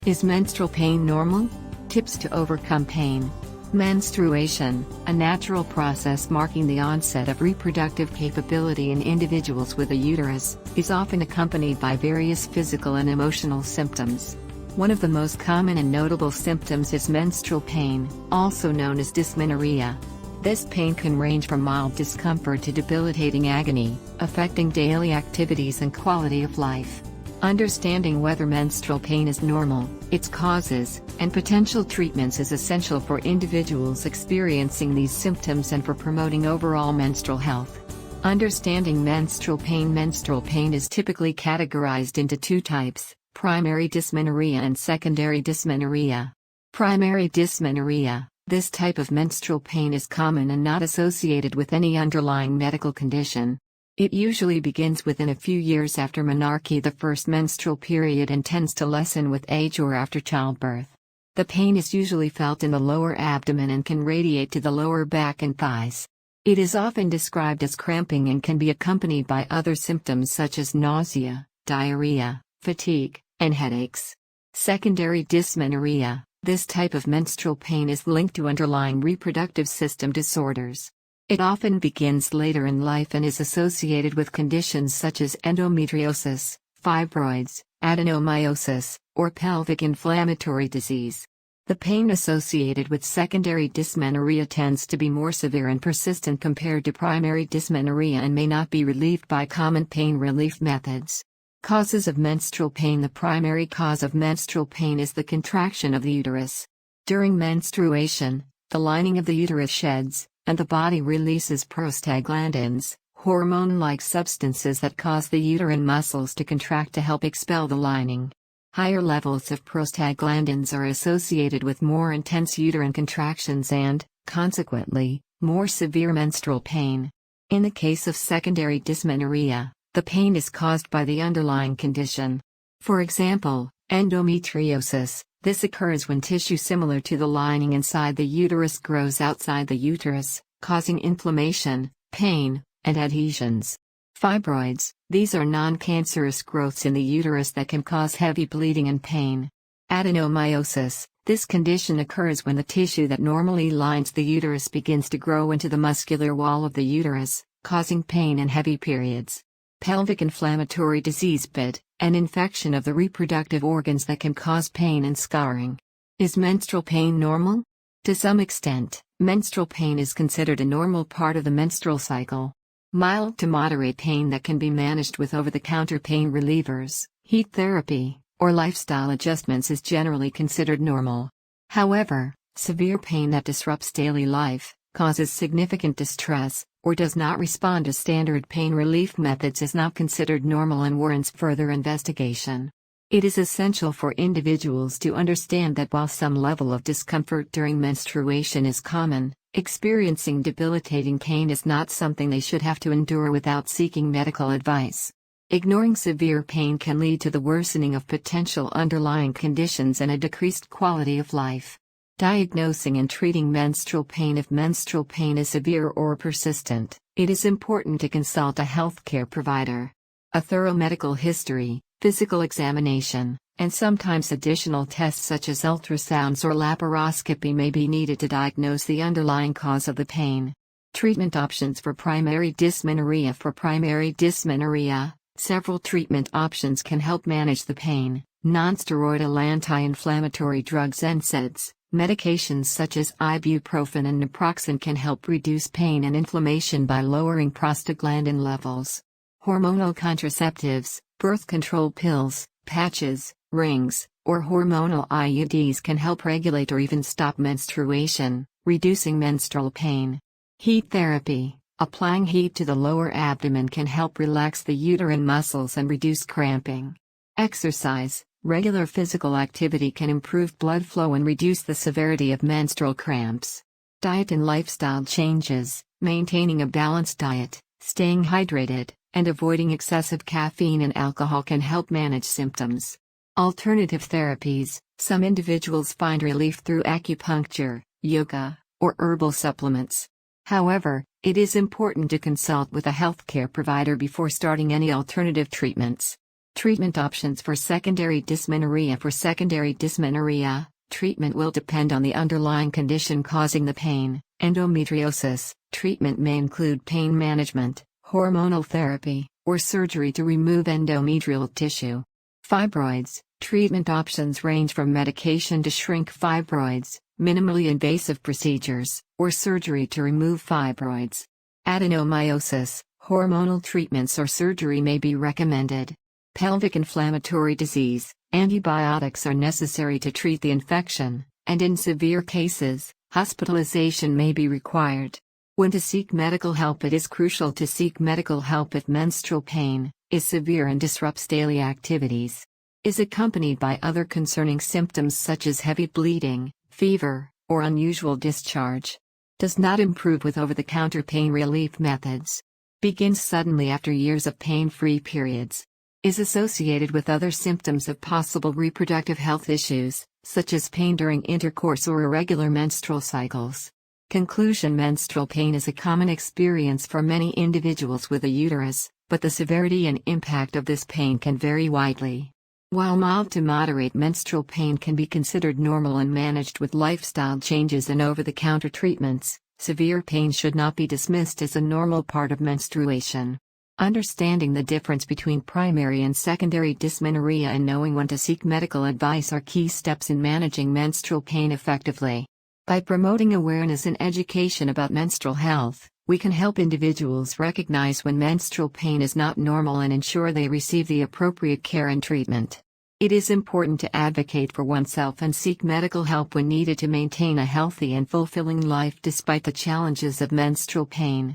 Is menstrual pain normal? Tips to overcome pain. Menstruation, a natural process marking the onset of reproductive capability in individuals with a uterus, is often accompanied by various physical and emotional symptoms. One of the most common and notable symptoms is menstrual pain, also known as dysmenorrhea. This pain can range from mild discomfort to debilitating agony, affecting daily activities and quality of life. Understanding whether menstrual pain is normal, its causes, and potential treatments is essential for individuals experiencing these symptoms and for promoting overall menstrual health. Understanding menstrual pain. Menstrual pain is typically categorized into two types: primary dysmenorrhea and secondary dysmenorrhea. Primary dysmenorrhea. This type of menstrual pain is common and not associated with any underlying medical condition. It usually begins within a few years after menarche, the first menstrual period, and tends to lessen with age or after childbirth. The pain is usually felt in the lower abdomen and can radiate to the lower back and thighs. It is often described as cramping and can be accompanied by other symptoms such as nausea, diarrhea, fatigue, and headaches. Secondary dysmenorrhea. This type of menstrual pain is linked to underlying reproductive system disorders. It often begins later in life and is associated with conditions such as endometriosis, fibroids, adenomyosis, or pelvic inflammatory disease. The pain associated with secondary dysmenorrhea tends to be more severe and persistent compared to primary dysmenorrhea and may not be relieved by common pain relief methods. Causes of menstrual pain. The primary cause of menstrual pain is the contraction of the uterus. During menstruation, the lining of the uterus sheds, and the body releases prostaglandins, hormone-like substances that cause the uterine muscles to contract to help expel the lining. Higher levels of prostaglandins are associated with more intense uterine contractions and, consequently, more severe menstrual pain. In the case of secondary dysmenorrhea, the pain is caused by the underlying condition. For example, endometriosis. This occurs when tissue similar to the lining inside the uterus grows outside the uterus, causing inflammation, pain, and adhesions. Fibroids. These are non-cancerous growths in the uterus that can cause heavy bleeding and pain. Adenomyosis. This condition occurs when the tissue that normally lines the uterus begins to grow into the muscular wall of the uterus, causing pain and heavy periods. Pelvic inflammatory disease (PID), an infection of the reproductive organs that can cause pain and scarring. Is menstrual pain normal? To some extent, menstrual pain is considered a normal part of the menstrual cycle. Mild to moderate pain that can be managed with over-the-counter pain relievers, heat therapy, or lifestyle adjustments is generally considered normal. However, severe pain that disrupts daily life, causes significant distress, or does not respond to standard pain relief methods is not considered normal and warrants further investigation. It is essential for individuals to understand that while some level of discomfort during menstruation is common, experiencing debilitating pain is not something they should have to endure without seeking medical advice. Ignoring severe pain can lead to the worsening of potential underlying conditions and a decreased quality of life. Diagnosing and treating menstrual pain. If menstrual pain is severe or persistent, it is important to consult a healthcare provider. A thorough medical history, physical examination, and sometimes additional tests such as ultrasounds or laparoscopy may be needed to diagnose the underlying cause of the pain. Treatment options for primary dysmenorrhea. For primary dysmenorrhea, several treatment options can help manage the pain. Nonsteroidal anti-inflammatory drugs (NSAIDs). Medications such as ibuprofen and naproxen can help reduce pain and inflammation by lowering prostaglandin levels. Hormonal contraceptives, birth control pills, patches, rings, or hormonal IUDs can help regulate or even stop menstruation, reducing menstrual pain. Heat therapy. Applying heat to the lower abdomen can help relax the uterine muscles and reduce cramping. Exercise. Regular physical activity can improve blood flow and reduce the severity of menstrual cramps. Diet and lifestyle changes. Maintaining a balanced diet, staying hydrated, and avoiding excessive caffeine and alcohol can help manage symptoms. Alternative therapies. Some individuals find relief through acupuncture, yoga, or herbal supplements. However, it is important to consult with a healthcare provider before starting any alternative treatments. Treatment options for secondary dysmenorrhea. For secondary dysmenorrhea, treatment will depend on the underlying condition causing the pain. Endometriosis, treatment may include pain management, hormonal therapy, or surgery to remove endometrial tissue. Fibroids, treatment options range from medication to shrink fibroids, minimally invasive procedures, or surgery to remove fibroids. Adenomyosis, hormonal treatments or surgery may be recommended. Pelvic inflammatory disease, antibiotics are necessary to treat the infection, and in severe cases, hospitalization may be required. When to seek medical help. It is crucial to seek medical help if menstrual pain is severe and disrupts daily activities, is accompanied by other concerning symptoms such as heavy bleeding, fever, or unusual discharge. Does not improve with over-the-counter pain relief methods. Begins suddenly after years of pain-free periods. Is associated with other symptoms of possible reproductive health issues, such as pain during intercourse or irregular menstrual cycles. Conclusion: menstrual pain is a common experience for many individuals with a uterus, but the severity and impact of this pain can vary widely. While mild to moderate menstrual pain can be considered normal and managed with lifestyle changes and over-the-counter treatments, severe pain should not be dismissed as a normal part of menstruation. Understanding the difference between primary and secondary dysmenorrhea and knowing when to seek medical advice are key steps in managing menstrual pain effectively. By promoting awareness and education about menstrual health, we can help individuals recognize when menstrual pain is not normal and ensure they receive the appropriate care and treatment. It is important to advocate for oneself and seek medical help when needed to maintain a healthy and fulfilling life despite the challenges of menstrual pain.